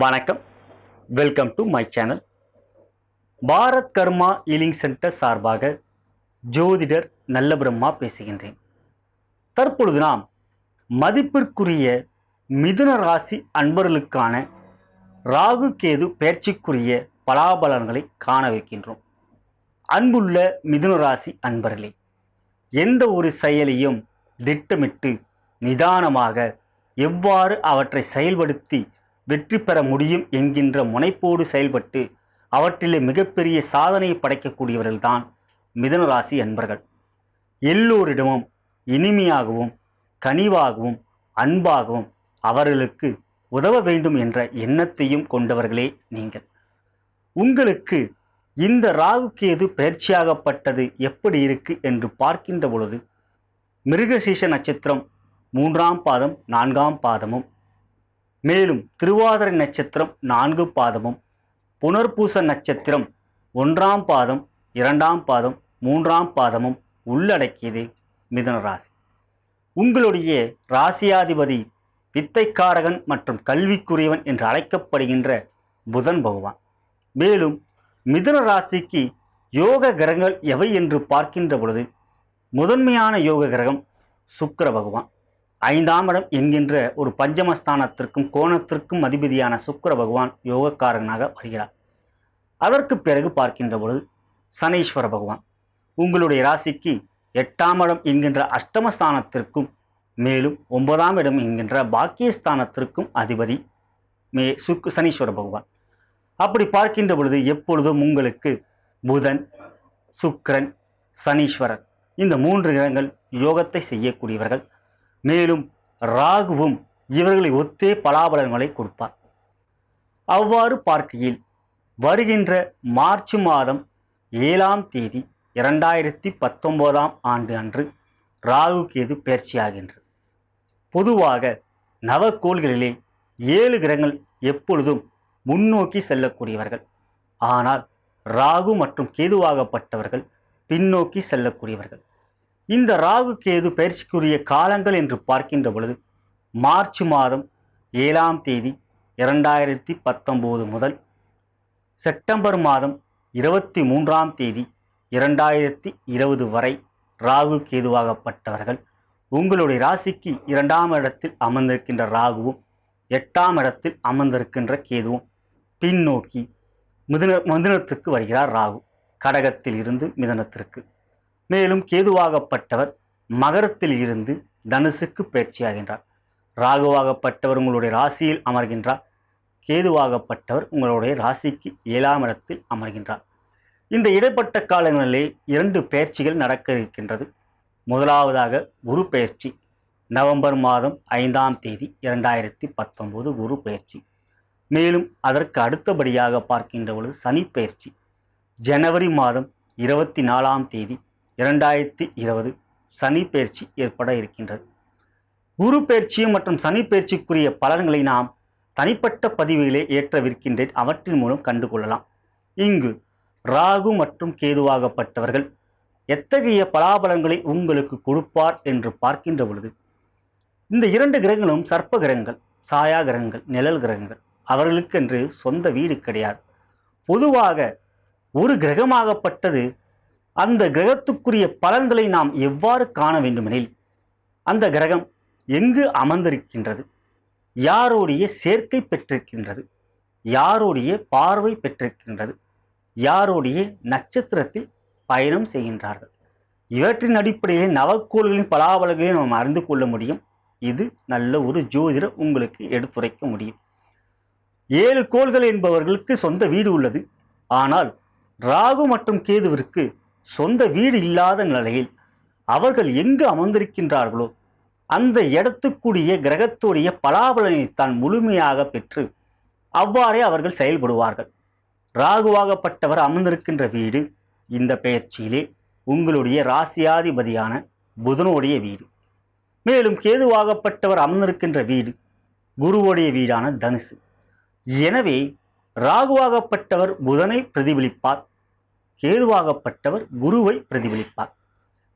வணக்கம். Welcome to my channel. Bharat karma healing centre சார்பாக ஜோதிடர் நல்ல பிரம்மா பேசுகின்றேன். தற்பொழுது நாம் மதிப்பிற்குரிய மிதுன ராசி அன்பர்களுக்கான ராகு கேது பெயர்ச்சிக்குரிய பலாபலன்களை காணவிருக்கின்றோம். அன்புள்ள மிதுன ராசி அன்பர்களே, எந்த ஒரு செயலையும் திட்டமிட்டு நிதானமாக எவ்வாறு அவற்றை செயல்படுத்தி வெற்றி பெற முடியும் என்கின்ற முனைப்போடு செயல்பட்டு அவற்றிலே மிகப்பெரிய சாதனையை படைக்கக்கூடியவர்கள்தான் மிதுன ராசி அன்பர்கள். எல்லோரிடமும் இனிமையாகவும் கனிவாகவும் அன்பாகவும் அவர்களுக்கு உதவ வேண்டும் என்ற எண்ணத்தையும் கொண்டவர்களே நீங்கள். உங்களுக்கு இந்த ராகு கேது பயிற்சியாகப்பட்டது எப்படி இருக்கு என்று பார்க்கின்ற பொழுது, மிருகசீஷ நட்சத்திரம் 3ஆம் பாதம் 4ஆம் பாதமும், மேலும் திருவாதிரை நட்சத்திரம் 4 பாதமும், புனர்பூச நட்சத்திரம் 1ஆம் பாதம் 2ஆம் பாதம் 3ஆம் பாதமும் உள்ளடக்கியது மிதுன ராசி. உங்களுடைய ராசியாதிபதி வித்தைக்காரகன் மற்றும் கல்விக்குரியவன் என்று அழைக்கப்படுகின்ற புதன் பகவான். மேலும் மிதுன ராசிக்கு யோக கிரகங்கள் எவை என்று பார்க்கின்ற பொழுது, முதன்மையான யோக கிரகம் சுக்கிர பகவான். 5ஆம் இடம் என்கின்ற ஒரு பஞ்சமஸ்தானத்திற்கும் கோணத்திற்கும் அதிபதியான சுக்கிர பகவான் யோகக்காரனாக வருகிறார். அதற்கு பிறகு பார்க்கின்ற பொழுது சனீஸ்வர பகவான் உங்களுடைய ராசிக்கு 8ஆம் இடம் என்கின்ற அஷ்டமஸ்தானத்திற்கும் மேலும் 9ஆம் இடம் என்கின்ற பாக்கியஸ்தானத்திற்கும் அதிபதி சனீஸ்வர பகவான். அப்படி பார்க்கின்ற பொழுது எப்பொழுதும் உங்களுக்கு புதன், சுக்கிரன், சனீஸ்வரர் இந்த 3 கிரகங்கள் யோகத்தை செய்யக்கூடியவர்கள். மேலும் ராகுவும் இவர்களை ஒத்தே பலாபலன்களை கொடுப்பார். அவ்வாறு பார்க்கையில் வருகின்ற மார்ச் மாதம் 7ஆம் தேதி 2019ஆம் ஆண்டு அன்று ராகு கேது பெயர்ச்சியாகின்றது. பொதுவாக நவக்கோள்களிலே 7 கிரகங்கள் எப்பொழுதும் முன்னோக்கி செல்லக்கூடியவர்கள். ஆனால் ராகு மற்றும் கேதுவாகப்பட்டவர்கள் பின்னோக்கி செல்லக்கூடியவர்கள். இந்த ராகு கேது பயிற்சிக்குரிய காலங்கள் என்று பார்க்கின்ற பொழுது, மார்ச் மாதம் 7ஆம் தேதி 2019 முதல் செப்டம்பர் மாதம் 23ஆம் தேதி 2020 வரை ராகு கேதுவாகப்பட்டவர்கள் உங்களுடைய ராசிக்கு 2ஆம் இடத்தில் அமர்ந்திருக்கின்ற ராகுவும் 8ஆம் இடத்தில் அமர்ந்திருக்கின்ற கேதுவும் பின்னோக்கி மிதுனத்துக்கு வருகிறார். ராகு கடகத்தில் இருந்து மிதுனத்திற்கு, மேலும் கேதுவாகப்பட்டவர் மகரத்தில் இருந்து தனுசுக்கு பயிற்சியாகின்றார். ராகுவாகப்பட்டவர் உங்களுடைய ராசியில் அமர்கின்றார். கேதுவாகப்பட்டவர் உங்களுடைய ராசிக்கு 7ஆம் இடத்தில் அமர்கின்றார். இந்த இடைப்பட்ட காலங்களிலே 2 பயிற்சிகள் நடக்க இருக்கின்றது. முதலாவதாக குரு பயிற்சி நவம்பர் மாதம் 5ஆம் தேதி 2019 குரு பயிற்சி. மேலும் அதற்கு அடுத்தபடியாக பார்க்கின்ற பொழுது சனி பயிற்சி ஜனவரி மாதம் 24ஆம் தேதி 2020 சனி பயிற்சி ஏற்பட இருக்கின்றது. குரு பயிற்சியும் மற்றும் சனி பயிற்சிக்குரிய பலன்களை நாம் தனிப்பட்ட பதிவுகளே ஏற்றவிருக்கின்றேன். அவற்றின் மூலம் கண்டுகொள்ளலாம். இங்கு ராகு மற்றும் கேதுவாகப்பட்டவர்கள் எத்தகைய பலாபலன்களை உங்களுக்கு கொடுப்பார் என்று பார்க்கின்ற பொழுது, இந்த 2 கிரகங்களும் சர்ப்ப கிரகங்கள், சாயா கிரகங்கள், நிழல் கிரகங்கள். அவர்களுக்கென்று சொந்த வீடு கிடையாது. பொதுவாக ஒரு கிரகமாகப்பட்டது அந்த கிரகத்துக்குரிய பலன்களை நாம் எவ்வாறு காண வேண்டுமெனில், அந்த கிரகம் எங்கு அமர்ந்திருக்கின்றது, யாருடைய சேர்க்கை பெற்றிருக்கின்றது, யாருடைய பார்வை பெற்றிருக்கின்றது, யாருடைய நட்சத்திரத்தில் பயணம் செய்கின்றார்கள், இவற்றின் அடிப்படையில் நவக்கோள்களின் பலாபலன்களை நாம் அறிந்து கொள்ள முடியும். இது நல்ல ஒரு ஜோதிடர் உங்களுக்கு எடுத்துரைக்க முடியும். 7 கோள்கள் என்பவர்களுக்கு சொந்த வீடு உள்ளது. ஆனால் ராகு மற்றும் கேதுவிற்கு சொந்த வீடு இல்லாத நிலையில் அவர்கள் எங்கு அமர்ந்திருக்கின்றார்களோ அந்த இடத்துக்குரிய கிரகத்துடைய பலாபலனை தான் முழுமையாக பெற்று அவ்வாறே அவர்கள் செயல்படுவார்கள். ராகுவாகப்பட்டவர் அமர்ந்திருக்கின்ற வீடு இந்த பெயர்ச்சியிலே உங்களுடைய ராசியாதிபதியான புதனுடைய வீடு. மேலும் கேதுவாகப்பட்டவர் அமர்ந்திருக்கின்ற வீடு குருவுடைய வீடான தனுசு. எனவே ராகுவாகப்பட்டவர் புதனை பிரதிபலிப்பார், கேதுவாகப்பட்டவர் குருவை பிரதிபலிப்பார்.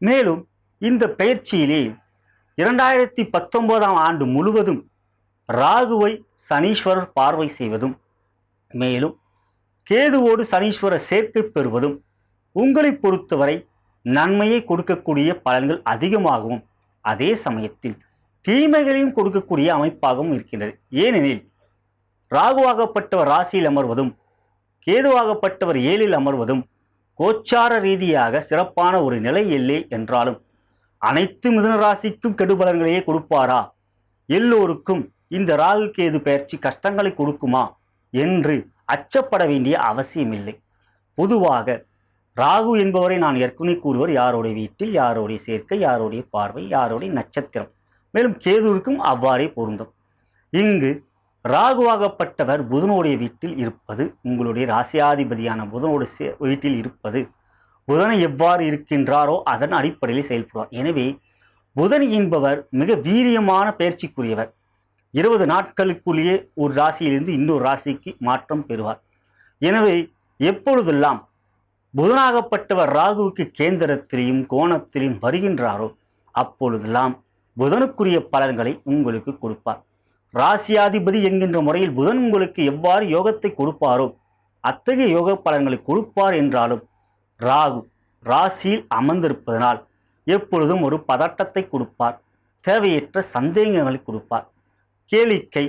மேலும் இந்த பெயர்ச்சியிலே 2019ஆம் ஆண்டு முழுவதும் ராகுவை சனீஸ்வரர் பார்வை செய்வதும் மேலும் கேதுவோடு சனீஸ்வரர் சேர்க்கை பெறுவதும் உங்களை பொறுத்தவரை நன்மையை கொடுக்கக்கூடிய பலன்கள் அதிகமாகவும் அதே சமயத்தில் தீமைகளையும் கொடுக்கக்கூடிய அமைப்பாகவும் இருக்கின்றது. ஏனெனில் ராகுவாகப்பட்டவர் ராசியில் அமர்வதும் கேதுவாகப்பட்டவர் 7ல் அமர்வதும் கோச்சார ரீதியாக சிறப்பான ஒரு நிலை இல்லை என்றாலும் அனைத்து மிதுன ராசிக்கும் கெடுபலன்களையே கொடுப்பாரா, எல்லோருக்கும் இந்த ராகு கேது பயிற்சி கஷ்டங்களை கொடுக்குமா என்று அச்சப்பட வேண்டிய அவசியமில்லை. பொதுவாக ராகு என்பவரை நான் ஏற்கனவே கூறுவர் யாருடைய வீட்டில் யாருடைய சேர்க்கை, யாருடைய பார்வை, யாருடைய நட்சத்திரம். மேலும் கேதுவிற்கும் அவ்வாறே பொருந்தும். இங்கு ராகுவாகப்பட்டவர் புதனுடைய வீட்டில் இருப்பது, உங்களுடைய ராசியாதிபதியான புதனுடைய வீட்டில் இருப்பது, புதனை எவ்வாறு இருக்கின்றாரோ அதன் அடிப்படையில் செயல்படுவார். எனவே புதன் என்பவர் மிக வீரியமான பயிற்சிக்குரியவர். 20 நாட்களுக்குள்ளேயே ஒரு ராசியிலிருந்து இன்னொரு ராசிக்கு மாற்றம் பெறுவார். எனவே எப்பொழுதெல்லாம் புதனாகப்பட்டவர் ராகுவுக்கு கேந்திரத்திலையும் கோணத்திலையும் வருகின்றாரோ அப்பொழுதெல்லாம் புதனுக்குரிய பலன்களை உங்களுக்கு கொடுப்பார். ராசியாதிபதி என்கின்ற முறையில் புதன் உங்களுக்கு எவ்வாறு யோகத்தை கொடுப்பாரோ அத்தகைய யோக பலன்களை கொடுப்பார். என்றாலும் ராகு ராசியில் அமர்ந்திருப்பதனால் எப்பொழுதும் ஒரு பதட்டத்தை கொடுப்பார், தேவையற்ற சந்தேகங்களை கொடுப்பார். கேளிக்கை,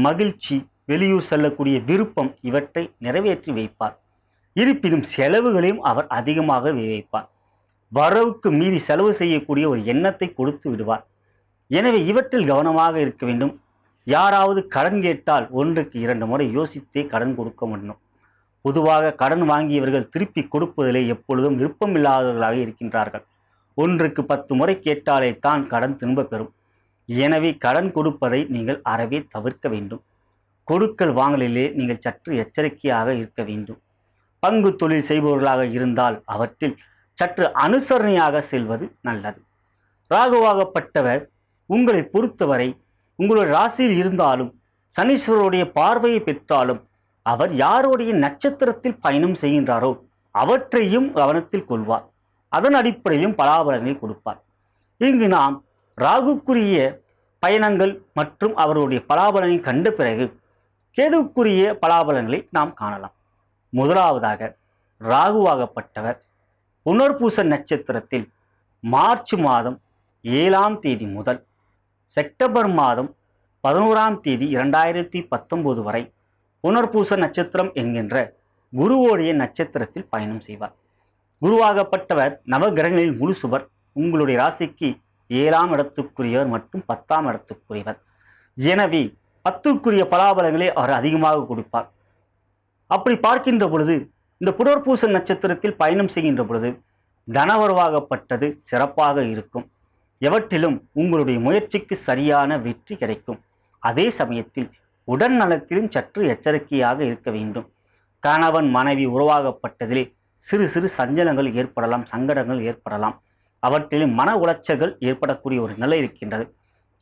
மகிழ்ச்சி, வெளியூர் செல்லக்கூடிய விருப்பம் இவற்றை நிறைவேற்றி வைப்பார். இருப்பினும் செலவுகளையும் அவர் அதிகமாக வைப்பார். வரவுக்கு மீறி செலவு செய்யக்கூடிய ஒரு எண்ணத்தை கொடுத்து விடுவார். எனவே இவற்றில் கவனமாக இருக்க வேண்டும். யாராவது கடன் கேட்டால் 1க்கு 2 முறை யோசித்தே கடன் கொடுக்க வேண்டும். பொதுவாக கடன் வாங்கியவர்கள் திருப்பி கொடுப்பதிலே எப்பொழுதும் விருப்பமில்லாதவர்களாக இருக்கின்றார்கள். 1க்கு 10 முறை கேட்டாலே தான் கடன் திரும்ப பெறும். எனவே கடன் கொடுப்பதை நீங்கள் அறவே தவிர்க்க வேண்டும். கொடுக்கல் வாங்கலிலே நீங்கள் சற்று எச்சரிக்கையாக இருக்க வேண்டும். பங்கு தொழில் செய்பவர்களாக இருந்தால் அவற்றில் சற்று அனுசரணையாக செல்வது நல்லது. ராகுவாகப்பட்டவர் உங்களை பொறுத்தவரை உங்களுடைய ராசியில் இருந்தாலும் சனீஸ்வரருடைய பார்வையை பெற்றாலும் அவர் யாருடைய நட்சத்திரத்தில் பயணம் செய்கின்றாரோ அவற்றையும் கவனத்தில் கொள்வார். அதன் அடிப்படையிலும் பலாபலங்களை கொடுப்பார். இங்கு நாம் ராகுக்குரிய பயணங்கள் மற்றும் அவருடைய பலாபலனை கண்ட பிறகு கேதுக்குரிய பலாபலங்களை நாம் காணலாம். முதலாவதாக ராகுவாகப்பட்டவர் புனர்பூச நட்சத்திரத்தில் மார்ச் மாதம் 7ஆம் தேதி முதல் செப்டம்பர் மாதம் 11ஆம் தேதி 2019 வரை புனர்பூச நட்சத்திரம் என்கின்ற குருவோடைய நட்சத்திரத்தில் பயணம் செய்வார். குருவாகப்பட்டவர் நவகிரகங்களில் முழு சுபர். உங்களுடைய ராசிக்கு 7ஆம் இடத்துக்குரியவர் மற்றும் 10ஆம் இடத்துக்குரியவர். எனவே 10க்குரிய பலாபலங்களை அவர் அதிகமாக கொடுப்பார். அப்படி பார்க்கின்ற பொழுது இந்த புனர்பூச நட்சத்திரத்தில் பயணம் செய்கின்ற பொழுது தனவரவாகப்பட்டது சிறப்பாக இருக்கும். எவற்றிலும் உங்களுடைய முயற்சிக்கு சரியான வெற்றி கிடைக்கும். அதே சமயத்தில் உடல் நலத்திலும் சற்று எச்சரிக்கையாக இருக்க வேண்டும். கணவன் மனைவி உறவாகப்பட்டதிலே சிறு சிறு சஞ்சலங்கள் ஏற்படலாம், சங்கடங்கள் ஏற்படலாம். அவற்றிலும் மன உளைச்சல்கள் ஏற்படக்கூடிய ஒரு நிலை இருக்கின்றது.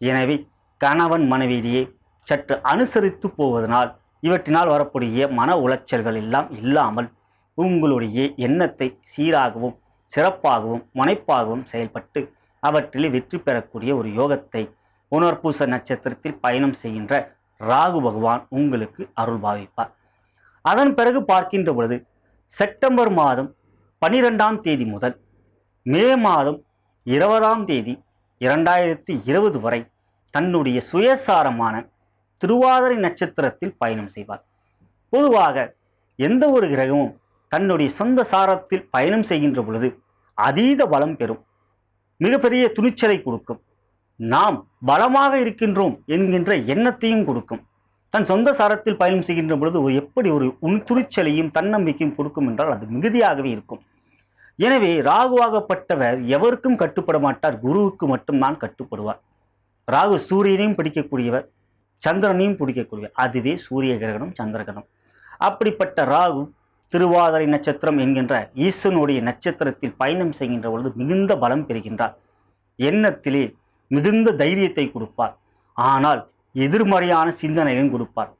எனவே கணவன் மனைவியிடையே சற்று அனுசரித்து போவதனால் இவற்றினால் வரக்கூடிய மன உளைச்சல்கள் எல்லாம் இல்லாமல் உங்களுடைய எண்ணத்தை சீராகவும் சிறப்பாகவும் முனைப்பாகவும் செயல்பட்டு அவற்றில் வெற்றி பெறக்கூடிய ஒரு யோகத்தை புனர்பூச நட்சத்திரத்தில் பயணம் செய்கின்ற ராகு பகவான் உங்களுக்கு அருள் பாவிப்பார். அதன் பிறகு பார்க்கின்ற பொழுது செப்டம்பர் மாதம் 12ஆம் தேதி முதல் மே மாதம் 20ஆம் தேதி 2020 வரை தன்னுடைய சுயசாரமான திருவாதிரை நட்சத்திரத்தில் பயணம் செய்வார். பொதுவாக எந்த ஒரு கிரகமும் தன்னுடைய சொந்த சாரத்தில் பயணம் செய்கின்ற பொழுது அதீத பலம் பெறும், மிகப்பெரிய துணிச்சலை கொடுக்கும், நாம் பலமாக இருக்கின்றோம் என்கின்ற எண்ணத்தையும் கொடுக்கும். தன் சொந்த சாரத்தில் பயணம் செய்கின்ற பொழுது எப்படி ஒரு துணிச்சலையும் தன்னம்பிக்கையும் கொடுக்கும் என்றால் அது மிகுதியாகவே இருக்கும். எனவே ராகுவாகப்பட்டவர் எவருக்கும் கட்டுப்பட மாட்டார், குருவுக்கு மட்டும்தான் கட்டுப்படுவார். ராகு சூரியனையும் பிடிக்கக்கூடியவர், சந்திரனையும் பிடிக்கக்கூடியவர். அதுவே சூரிய கிரகணம், சந்திர கிரகணம். அப்படிப்பட்ட ராகு திருவாதிரை நட்சத்திரம் என்கின்ற ஈசனுடைய நட்சத்திரத்தில் பயணம் செய்கின்ற பொழுது மிகுந்த பலம் பெறுகின்றார். எண்ணத்திலே மிகுந்த தைரியத்தை கொடுப்பார். ஆனால் எதிர்மறையான சிந்தனையும் கொடுப்பார்.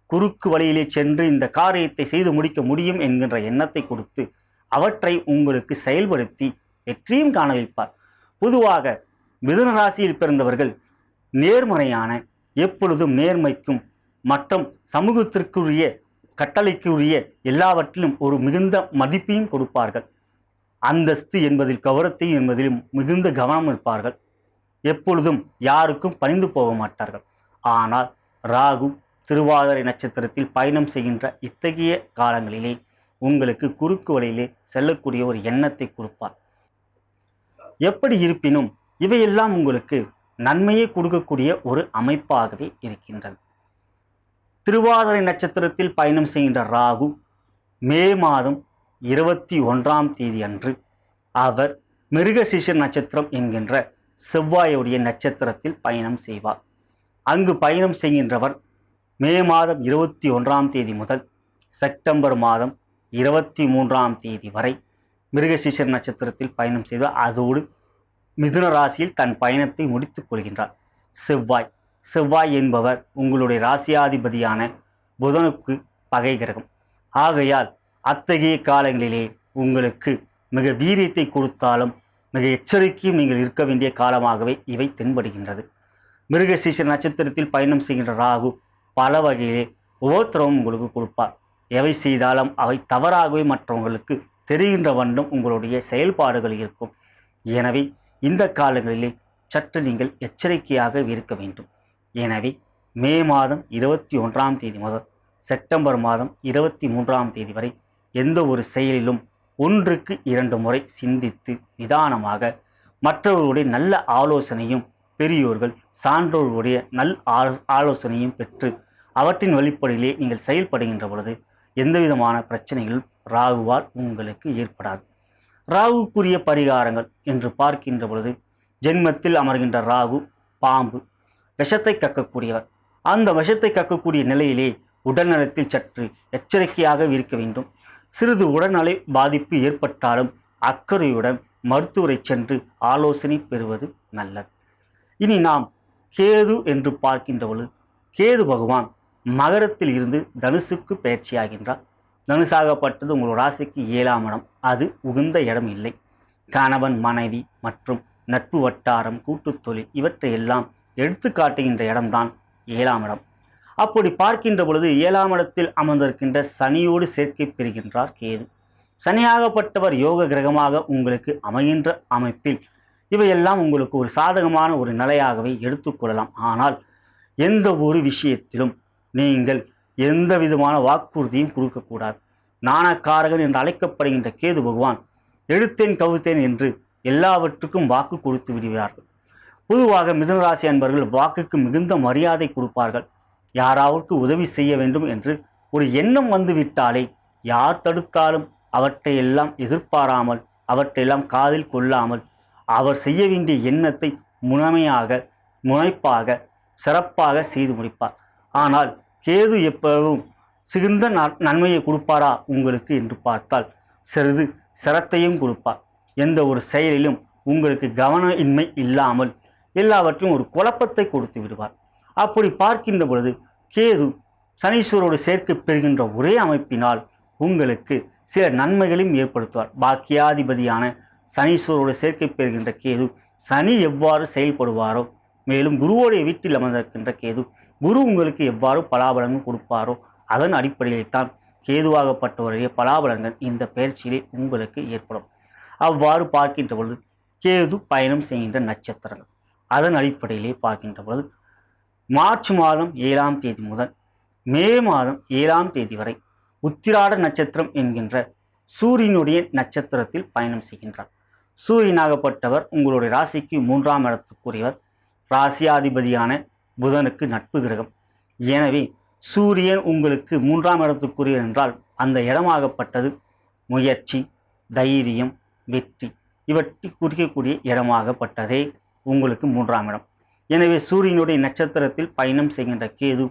குறுக்கு வழியிலே சென்று இந்த காரியத்தை செய்து முடிக்க முடியும் என்கின்ற எண்ணத்தை கொடுத்து அவற்றை உங்களுக்கு செயல்படுத்தி வெற்றியும் காண வைப்பார். பொதுவாக மிதுன ராசியில் பிறந்தவர்கள் நேர்மறையான, எப்பொழுதும் நேர்மைக்கும் மற்றும் சமூகத்திற்குரிய கட்டளைக்குரிய எல்லாவற்றிலும் ஒரு மிகுந்த மதிப்பையும் கொடுப்பார்கள். அந்தஸ்து என்பதில் கௌரவத்தையும் என்பதிலும் மிகுந்த கவனம் இருப்பார்கள். எப்பொழுதும் யாருக்கும் பணிந்து போக மாட்டார்கள். ஆனால் ராகு திருவாதிரை நட்சத்திரத்தில் பயணம் செய்கின்ற இத்தகைய காலங்களிலே உங்களுக்கு குறுக்கு வழியிலே செல்லக்கூடிய ஒரு எண்ணத்தை கொடுப்பார். எப்படி இருப்பினும் இவையெல்லாம் உங்களுக்கு நன்மையை கொடுக்கக்கூடிய ஒரு அமைப்பாகவே இருக்கின்றது. திருவாதிரை நட்சத்திரத்தில் பயணம் செய்கின்ற ராகு மே மாதம் 21ஆம் தேதி அன்று அவர் மிருகசீஷ நட்சத்திரம் என்கின்ற செவ்வாயுடைய நட்சத்திரத்தில் பயணம் செய்வார். அங்கு பயணம் செய்கின்றவர் மே மாதம் 21ஆம் தேதி முதல் செப்டம்பர் மாதம் 23ஆம் தேதி வரை மிருகசீஷ நட்சத்திரத்தில் பயணம் செய்வார். அதோடு மிதுன ராசியில் தன் பயணத்தை முடித்துக் கொள்கின்றார். செவ்வாய் என்பவர் உங்களுடைய ராசியாதிபதியான புதனுக்கு பகை கிரகம். ஆகையால் அத்தகைய காலங்களிலே உங்களுக்கு மிக வீரியத்தை கொடுத்தாலும் மிக எச்சரிக்கையும் நீங்கள் இருக்க வேண்டிய காலமாகவே இவை தென்படுகின்றது. மிருகசீஷ நட்சத்திரத்தில் பயணம் செய்கின்ற ராகு பல வகையிலே உபத்திரவம் உங்களுக்கு கொடுப்பார். எவை செய்தாலும் அவை தவறாகவே மற்றவங்களுக்கு தெரிகின்ற வண்ணம் உங்களுடைய செயல்பாடுகள் இருக்கும். எனவே இந்த காலங்களிலே சற்று நீங்கள் எச்சரிக்கையாக இருக்க வேண்டும். எனவே மே மாதம் 21ஆம் தேதி முதல் செப்டம்பர் மாதம் 23ஆம் தேதி வரை எந்த ஒரு செயலிலும் 1க்கு 2 முறை சிந்தித்து நிதானமாக மற்றவர்களுடைய நல்ல ஆலோசனையும் பெரியோர்கள் சான்றோர்களுடைய ஆலோசனையும் பெற்று அவற்றின் வழிப்படியிலே நீங்கள் செயல்படுகின்ற பொழுது எந்தவிதமான பிரச்சனைகளும் ராகுவால் உங்களுக்கு ஏற்படாது. ராகுக்குரிய பரிகாரங்கள் என்று பார்க்கின்ற பொழுது ஜென்மத்தில் அமர்கின்ற ராகு பாம்பு, விஷத்தை கக்கக்கூடியவர். அந்த விஷத்தை கக்கக்கூடிய நிலையிலே உடல்நலத்தில் சற்று எச்சரிக்கையாக இருக்க வேண்டும். சிறிது உடல்நலை பாதிப்பு ஏற்பட்டாலும் அக்கறையுடன் மருத்துவரை சென்று ஆலோசனை பெறுவது நல்லது. இனி நாம் கேது என்று பார்க்கின்ற பொழுது கேது பகவான் மகரத்தில் இருந்து தனுசுக்கு பயிற்சியாகின்றார். தனுசாகப்பட்டது உங்கள் ராசிக்கு 7ஆம் இடம். அது உகந்த இடம் இல்லை. கணவன் மனைவி மற்றும் நட்பு வட்டாரம் கூட்டுத் தொழில் இவற்றையெல்லாம் எடுத்து காட்டுகின்ற இடம்தான் 7ஆம் இடம். அப்படி பார்க்கின்ற பொழுது 7ஆம் இடத்தில் அமர்ந்திருக்கின்ற சனியோடு சேர்க்கை பெறுகின்றார் கேது. சனியாகப்பட்டவர் யோக கிரகமாக உங்களுக்கு அமைகின்ற அமைப்பில் இவையெல்லாம் உங்களுக்கு ஒரு சாதகமான ஒரு நிலையாகவே எடுத்துக்கொள்ளலாம். ஆனால் எந்த ஒரு விஷயத்திலும் நீங்கள் எந்த விதமான வாக்குறுதியும் கொடுக்கக்கூடாது. நாணக்காரகன் என்று அழைக்கப்படுகின்ற கேது பகவான் எடுத்தேன் கவுத்தேன் என்று எல்லாவற்றுக்கும் வாக்கு கொடுத்து விடுவார்கள். பொதுவாக மிதுனராசி அன்பர்கள் வாக்குக்கு மிகுந்த மரியாதை கொடுப்பார்கள். யாராவுக்கு உதவி செய்ய வேண்டும் என்று ஒரு எண்ணம் வந்துவிட்டாலே யார் தடுத்தாலும் அவற்றையெல்லாம் எதிர்பாராமல் அவற்றையெல்லாம் காதில் கொள்ளாமல் அவர் செய்ய வேண்டிய எண்ணத்தை முனைப்பாக சிறப்பாக செய்து முடிப்பார். ஆனால் கேது எப்பவும் சிறந்த நன்மையை கொடுப்பாரா உங்களுக்கு என்று பார்த்தால் சிறிது சிரத்தையும் கொடுப்பார். எந்த ஒரு செயலிலும் உங்களுக்கு கவனமின்மை இல்லாமல் எல்லாவற்றையும் ஒரு குழப்பத்தை கொடுத்து விடுவார். அப்படி பார்க்கின்ற பொழுது கேது சனீஸ்வரோடு சேர்க்கை பெறுகின்ற ஒரே அமைப்பினால் உங்களுக்கு சில நன்மைகளையும் ஏற்படுத்துவார். பாக்கியாதிபதியான சனீஸ்வரோடு சேர்க்கை பெறுகின்ற கேது சனி எவ்வாறு செயல்படுவாரோ, மேலும் குருவோடைய வீட்டில் அமர்ந்திருக்கின்ற கேது குரு உங்களுக்கு எவ்வாறு பலாபலங்கள் கொடுப்பாரோ அதன் அடிப்படையில் தான் கேதுவாகப்பட்டவருடைய பலாபலங்கள் இந்த பயிற்சியிலே உங்களுக்கு ஏற்படும். அவ்வாறு பார்க்கின்ற பொழுது கேது பயணம் செய்கின்ற நட்சத்திரங்கள் அதன் அடிப்படையிலே பார்க்கின்ற பொழுது மார்ச் மாதம் 7ஆம் தேதி முதல் மே மாதம் 7ஆம் தேதி வரை உத்திராட நட்சத்திரம் என்கின்ற சூரியனுடைய நட்சத்திரத்தில் பயணம் செய்கின்றார். சூரியனாகப்பட்டவர் உங்களுடைய ராசிக்கு 3ஆம் இடத்துக்குரியவர். ராசியாதிபதியான புதனுக்கு நட்பு கிரகம். எனவே சூரியன் உங்களுக்கு 3ஆம் இடத்துக்குரியவர் என்றால் அந்த இடமாகப்பட்டது முயற்சி, தைரியம், வெற்றி இவற்றை குறிக்கக்கூடிய இடமாகப்பட்டதே உங்களுக்கு 3ஆம் இடம். எனவே சூரியனுடைய நட்சத்திரத்தில் பயணம் செய்கின்ற கேது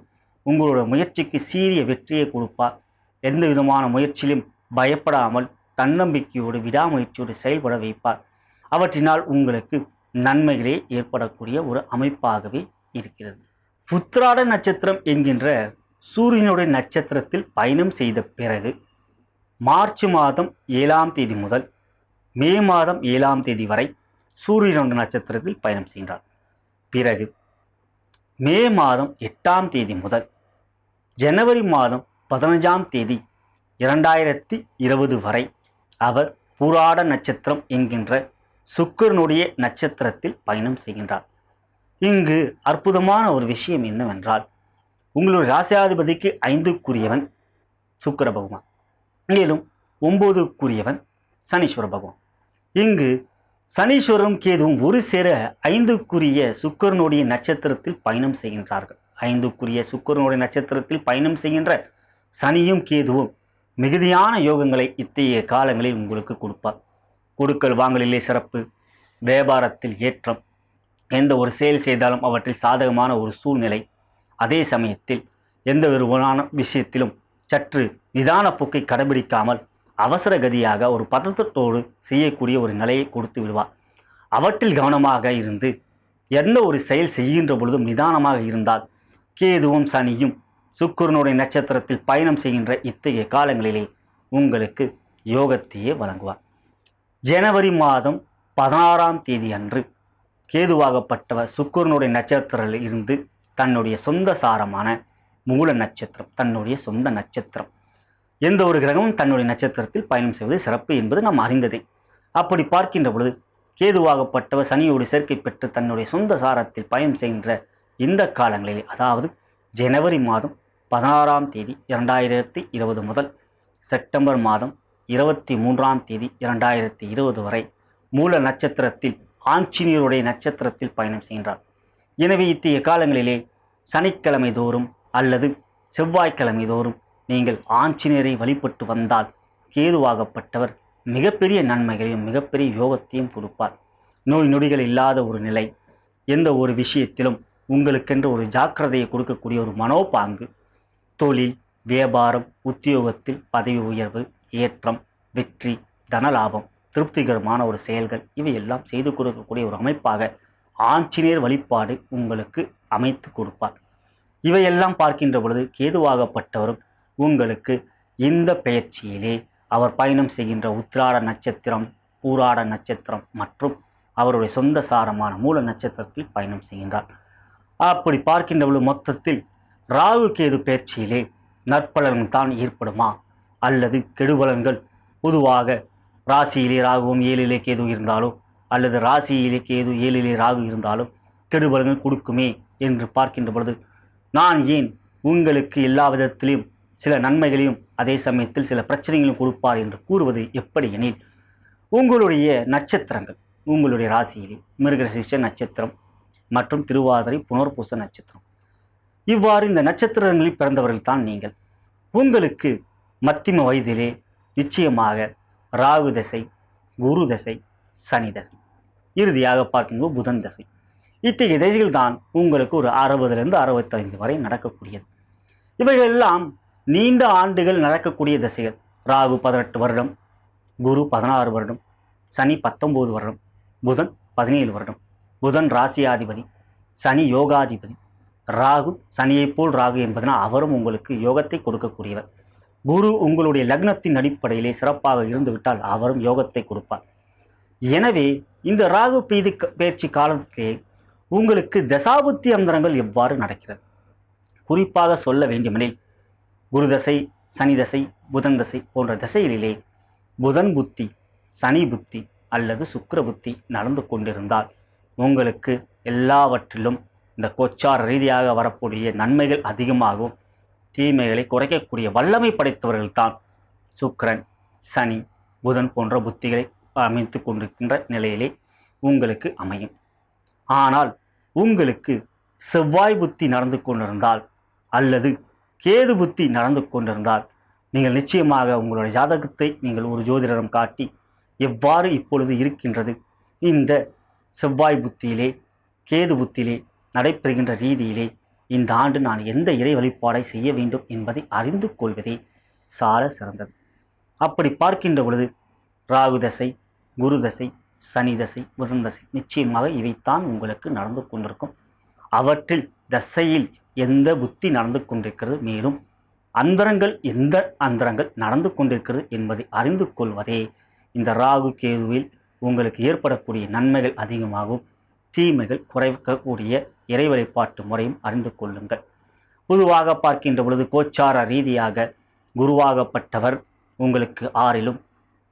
உங்களுடைய முயற்சிக்கு சீரிய வெற்றியை கொடுப்பார். எந்த விதமான முயற்சியிலும் பயப்படாமல் தன்னம்பிக்கையோடு விடாமுயற்சியோடு செயல்பட வைப்பார். அவற்றினால் உங்களுக்கு நன்மைகளே ஏற்படக்கூடிய ஒரு அமைப்பாகவே இருக்கிறது. உத்திராட நட்சத்திரம் என்கின்ற சூரியனுடைய நட்சத்திரத்தில் பயணம் செய்த பிறகு மார்ச் மாதம் 7ஆம் தேதி முதல் மே மாதம் 7ஆம் தேதி வரை சூரியனுடைய நட்சத்திரத்தில் பயணம் செய்கின்றார். பிறகு மே மாதம் 8ஆம் தேதி முதல் ஜனவரி மாதம் 15ஆம் தேதி 2020 வரை அவர் பூராட நட்சத்திரம் என்கின்ற சுக்கிரனுடைய நட்சத்திரத்தில் பயணம் செய்கின்றார். இங்கு அற்புதமான ஒரு விஷயம் என்னவென்றால், உங்களுடைய ராசியாதிபதிக்கு 5க்குரியவன் சுக்கிர பகவான், மேலும் 9க்குரியவன் சனீஸ்வர பகவான். இங்கு சனீஸ்வரரும் கேதுவும் ஒரு சேர 5க்குரிய சுக்கிரனுடைய நட்சத்திரத்தில் பயணம் செய்கின்றார்கள். 5க்குரிய சுக்கிரனுடைய நட்சத்திரத்தில் பயணம் செய்கின்ற சனியும் கேதுவும் மிகுதியான யோகங்களை இத்தகைய காலங்களில் உங்களுக்கு கொடுப்பார். கொடுக்கல் வாங்கலிலே சிறப்பு, வியாபாரத்தில் ஏற்றம், எந்த ஒரு செயல் செய்தாலும் அவற்றில் சாதகமான ஒரு சூழ்நிலை. அதே சமயத்தில் எந்த ஒரு விஷயத்திலும் சற்று நிதான போக்கை கடைபிடிக்காமல் அவசர கதியாக ஒரு பதட்டத்தோடு செய்யக்கூடிய ஒரு நிலையை கொடுத்து விடுவார். அவற்றில் கவனமாக இருந்து எந்த ஒரு செயல் செய்கின்ற பொழுதும் நிதானமாக இருந்தால் கேதுவும் சனியும் சுக்கிரனுடைய நட்சத்திரத்தில் பயணம் செய்கின்ற இத்தகைய காலங்களிலே உங்களுக்கு யோகத்தையே வழங்குவார். ஜனவரி மாதம் 16ஆம் தேதி அன்று கேதுவாகப்பட்டவர் சுக்கிரனுடைய நட்சத்திரத்தில் இருந்து தன்னுடைய சொந்த சாரமான மூல நட்சத்திரம், தன்னுடைய சொந்த நட்சத்திரம், எந்த ஒரு கிரகமும் தன்னுடைய நட்சத்திரத்தில் பயணம் செய்வது சிறப்பு என்பது நாம் அறிந்ததே. அப்படி பார்க்கின்ற பொழுது கேதுவாகப்பட்டவர் சனியோடு சேர்க்கை பெற்று தன்னுடைய சொந்த சாரத்தில் பயணம் செய்கின்ற இந்த காலங்களிலே, அதாவது ஜனவரி மாதம் 16ஆம் தேதி 2020 முதல் செப்டம்பர் மாதம் 23ஆம் தேதி 2020 வரை மூல நட்சத்திரத்தில் ஆஞ்சநேயருடைய நட்சத்திரத்தில் பயணம் செய்கின்றார். எனவே இத்தகைய காலங்களிலே சனிக்கிழமை தோறும் அல்லது செவ்வாய்க்கிழமை தோறும் நீங்கள் ஆஞ்சநேயரை வழிபட்டு வந்தால் கேதுவாகப்பட்டவர் மிகப்பெரிய நன்மைகளையும் மிகப்பெரிய யோகத்தையும் கொடுப்பார். நோய் நொடிகள் இல்லாத ஒரு நிலை, எந்த ஒரு விஷயத்திலும் உங்களுக்கென்று ஒரு ஜாக்கிரதையை கொடுக்கக்கூடிய ஒரு மனோபாங்கு, தொழில், வியாபாரம், உத்தியோகத்தில் பதவி உயர்வு, ஏற்றம், வெற்றி, தனலாபம், திருப்திகரமான ஒரு செயல்கள், இவையெல்லாம் செய்து கொடுக்கக்கூடிய ஒரு அமைப்பாக ஆஞ்சநேயர் வழிபாடு உங்களுக்கு அமைத்து கொடுப்பார். இவையெல்லாம் பார்க்கின்ற பொழுது கேதுவாகப்பட்டவரும் உங்களுக்கு இந்த பெயர்ச்சியிலே அவர் பயணம் செய்கின்ற உத்திராட நட்சத்திரம், பூராட நட்சத்திரம் மற்றும் அவருடைய சொந்த சாரமான மூல நட்சத்திரத்தில் பயணம் செய்கின்றார். அப்படி பார்க்கின்ற பொழுது மொத்தத்தில் ராகு கேது பெயர்ச்சியிலே நற்பலன்கள் தான் ஏற்படுமா அல்லது கெடுபலன்கள்? பொதுவாக ராசியிலே ராகுவும் 7லே கேது இருந்தாலோ அல்லது ராசியிலே கேது 7லே ராகு இருந்தாலும் கெடுபலன்கள் கொடுக்குமே என்று பார்க்கின்ற பொழுது, நான் ஏன் உங்களுக்கு எல்லா விதத்திலையும் சில நன்மைகளையும் அதே சமயத்தில் சில பிரச்சனைகளையும் கொடுப்பார் என்று கூறுவது எப்படி எனில், உங்களுடைய நட்சத்திரங்கள், உங்களுடைய ராசியிலே மிருகசீரிஷ நட்சத்திரம் மற்றும் திருவாதிரை புனர்பூச நட்சத்திரம், இவ்வாறு இந்த நட்சத்திரங்களில் பிறந்தவர்கள் தான் நீங்கள். உங்களுக்கு மத்திம வயதிலே நிச்சயமாக ராகு தசை, குரு தசை, சனி தசை, இறுதியாக பார்க்கும்போது புதன் தசை, இத்தகைய தசைகள் தான் உங்களுக்கு ஒரு 60லிருந்து 65 வரை நடக்கக்கூடியது. இவைகளெல்லாம் நீண்ட ஆண்டுகள் நடக்கக்கூடிய தசைகள். ராகு 18 வருடம், குரு 16 வருடம், சனி 19 வருடம், புதன் 17 வருடம். புதன் ராசியாதிபதி, சனி யோகாதிபதி. ராகு சனியைப் போல் ராகு என்பதனால் அவரும் உங்களுக்கு யோகத்தை கொடுக்கக்கூடியவர். குரு உங்களுடைய லக்னத்தின் அடிப்படையிலே சிறப்பாக இருந்துவிட்டால் அவரும் யோகத்தை கொடுப்பார். எனவே இந்த ராகு பயிற்சி காலத்திலே உங்களுக்கு தசாபுத்தி அந்தரங்கள் எவ்வாறு நடக்கிறது? குறிப்பாக சொல்ல வேண்டுமெனில், குரு தசை, சனி தசை, புதன் தசை போன்ற தசைகளிலே புதன் புத்தி, சனி புத்தி அல்லது சுக்கிர புத்தி நடந்து கொண்டிருந்தால் உங்களுக்கு எல்லாவற்றிலும் இந்த கோச்சார ரீதியாக வரக்கூடிய நன்மைகள் அதிகமாகவும் தீமைகளை குறைக்கக்கூடிய வல்லமை படைத்தவர்கள்தான் சுக்கிரன், சனி, புதன் போன்ற புத்திகளை அமைத்து கொண்டிருக்கின்ற நிலையிலே உங்களுக்கு அமையும். ஆனால் உங்களுக்கு செவ்வாய் புத்தி நடந்து கொண்டிருந்தால் அல்லது கேது புத்தி நடந்து கொண்டிருந்தால் நீங்கள் நிச்சயமாக உங்களுடைய ஜாதகத்தை நீங்கள் ஒரு ஜோதிடரிடம் காட்டி எவ்வாறு இப்பொழுது இருக்கின்றது, இந்த செவ்வாய் புத்தியிலே கேது புத்தியிலே நடைபெறுகின்ற ரீதியிலே இந்த ஆண்டு நான் எந்த இறை வழிபாடை செய்ய வேண்டும் என்பதை அறிந்து கொள்வதே சால சிறந்தது. அப்படி பார்க்கின்ற பொழுது ராகு தசை, குரு தசை, சனி தசை, புதன் தசை நிச்சயமாக இவைத்தான் உங்களுக்கு நடந்து கொண்டிருக்கும். அவற்றில் தசையில் எந்த புத்தி நடந்து கொண்டிருக்கிறது, மேலும் அந்தரங்கள் எந்த அந்தரங்கள் நடந்து கொண்டிருக்கிறது என்பதை அறிந்து கொள்வதே இந்த ராகு கேதுவில் உங்களுக்கு ஏற்படக்கூடிய நன்மைகள் அதிகமாகும், தீமைகள் குறைக்கக்கூடிய இறை வழிபாட்டு முறையும் அறிந்து கொள்ளுங்கள். பொதுவாக பார்க்கின்ற பொழுது கோச்சார ரீதியாக குருவாகப்பட்டவர் உங்களுக்கு 6லும்,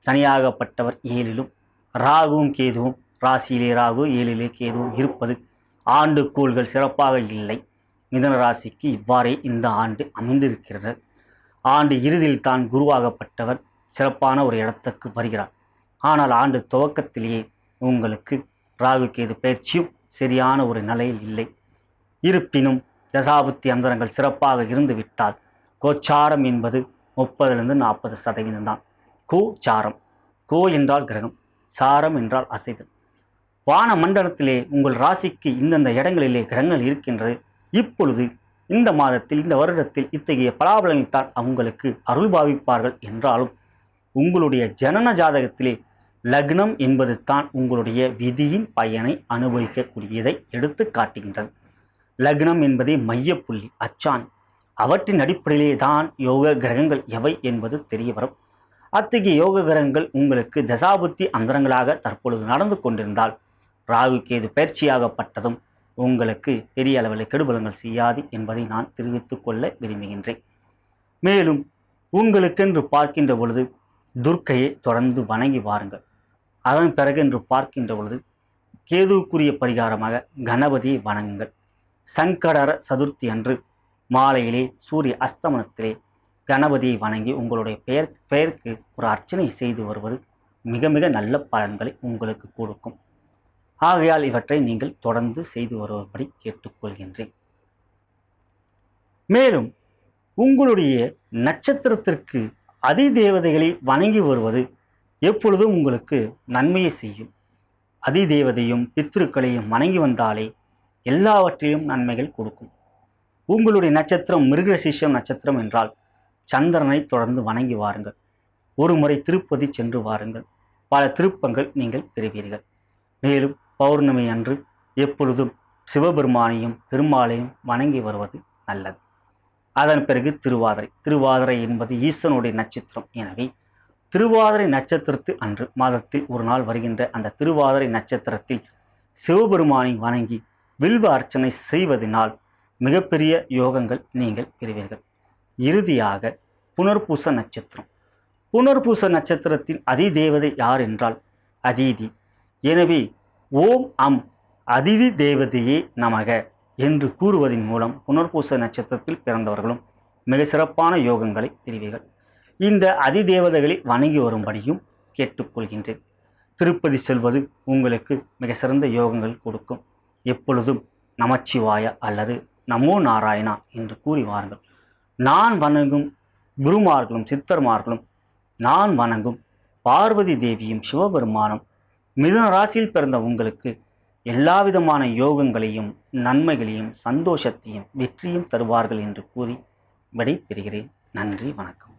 சனியாகப்பட்டவர் 7லும், ராகுவும் கேதுவும் ராசியிலே ராகு 7லே கேதுவும் இருப்பது ஆண்டுகோள்கள் சிறப்பாக இல்லை. மிதுன ராசிக்கு இவ்வாறே இந்த ஆண்டு அமைந்திருக்கிறது. ஆண்டு இறுதியில் தான் குருவாகப்பட்டவர் சிறப்பான ஒரு இடத்துக்கு வருகிறார். ஆனால் ஆண்டு துவக்கத்திலேயே உங்களுக்கு ராகு கேது பயிற்சியும் சரியான ஒரு நிலையில் இல்லை. இருப்பினும் தசாபுத்தி அந்தரங்கள் சிறப்பாக இருந்துவிட்டால் கோச்சாரம் என்பது 30-40% தான். கோச்சாரம், கோ என்றால் கிரகம், சாரம் என்றால் அசைதல். வான மண்டலத்திலே உங்கள் ராசிக்கு இந்தந்த இடங்களிலே கிரகங்கள் இருக்கின்றது. இப்பொழுது இந்த மாதத்தில், இந்த வருடத்தில் இத்தகைய பலாபலனை தான் அவங்களுக்கு அருள் பாவிப்பார்கள் என்றாலும் உங்களுடைய ஜனன ஜாதகத்திலே லக்னம் என்பது தான் உங்களுடைய விதியின் பயனை அனுபவிக்கக்கூடியதை எடுத்து காட்டுகின்றது. லக்னம் என்பதே மையப்புள்ளி, அச்சாணி. அவற்றின் அடிப்படையிலே தான் யோக கிரகங்கள் எவை என்பது தெரிய வரும். அத்தகைய யோக கிரகங்கள் உங்களுக்கு தசாபுத்தி அந்தரங்களாக தற்பொழுது நடந்து கொண்டிருந்தால் ராகு கேது பயிற்சியாகப்பட்டதும் உங்களுக்கு பெரிய அளவில் கெடுபலங்கள் செய்யாது என்பதை நான் தெரிவித்துக் கொள்ள விரும்புகின்றேன். மேலும் உங்களுக்கென்று பார்க்கின்ற பொழுது துர்க்கையை தொடர்ந்து வணங்கி வாருங்கள். அதன் பிறகு என்று பார்க்கின்ற பொழுது கேதுவுக்குரிய பரிகாரமாக கணபதியை வணங்குங்கள். சங்கடர சதுர்த்தி அன்று மாலையிலே சூரிய அஸ்தமனத்திலே கணபதியை வணங்கி உங்களுடைய பெயருக்கு ஒரு அர்ச்சனை செய்து வருவது மிக மிக நல்ல பலன்களை உங்களுக்கு கொடுக்கும். ஆகையால் இவற்றை நீங்கள் தொடர்ந்து செய்து வருவபடி கேட்டுக்கொள்கின்றேன். மேலும் உங்களுடைய நட்சத்திரத்திற்கு அதிதேவதைகளை வணங்கி வருவது எப்பொழுதும் உங்களுக்கு நன்மையை செய்யும். அதிதேவதையும் பித்ருக்களையும் வணங்கி வந்தாலே எல்லாவற்றிலும் நன்மைகள் கொடுக்கும். உங்களுடைய நட்சத்திரம் மிருகசீஷம் நட்சத்திரம் என்றால் சந்திரனை தொடர்ந்து வணங்கி வாருங்கள். ஒரு முறை திருப்பதி சென்று வாருங்கள். பல திருப்பங்கள் நீங்கள் பெறுவீர்கள். மேலும் பௌர்ணமி அன்று எப்பொழுதும் சிவபெருமானையும் பெருமாளையும் வணங்கி வருவது நல்லது. அதன் பிறகு திருவாதிரை. திருவாதிரை என்பது ஈசனுடைய நட்சத்திரம். எனவே திருவாதிரை நட்சத்திரத்து அன்று மாதத்தில் ஒரு நாள் வருகின்ற அந்த திருவாதிரை நட்சத்திரத்தில் சிவபெருமானை வணங்கி வில்வ அர்ச்சனை செய்வதனால் மிகப்பெரிய யோகங்கள் நீங்கள் பெறுவீர்கள். இறுதியாக புனர்பூச நட்சத்திரம். புனர்பூச நட்சத்திரத்தின் அதிதேவதை யார் என்றால் அதிதி. எனவே ஓம் அம் அதிதி தேவதையே நமக என்று கூறுவதன் மூலம் புனர்பூச நட்சத்திரத்தில் பிறந்தவர்களும் மிக சிறப்பான யோகங்களை பெறுவீர்கள். இந்த அதிதேவதைகளை வணங்கி வரும்படியும் கேட்டுக்கொள்கின்றேன். திருப்பதி செல்வது உங்களுக்கு மிக சிறந்த யோகங்கள் கொடுக்கும். எப்பொழுதும் நமச்சிவாய அல்லது நமோ நாராயணா என்று கூறி வாருங்கள். நான் வணங்கும் குருமார்களும் சித்தர்மார்களும், நான் வணங்கும் பார்வதி தேவியும் சிவபெருமானும் மிதுன ராசியில் பிறந்த உங்களுக்கு எல்லாவிதமான யோகங்களையும் நன்மைகளையும் சந்தோஷத்தையும் வெற்றியும் தருவார்கள் என்று கூறி விடை பெறுகிறேன். நன்றி, வணக்கம்.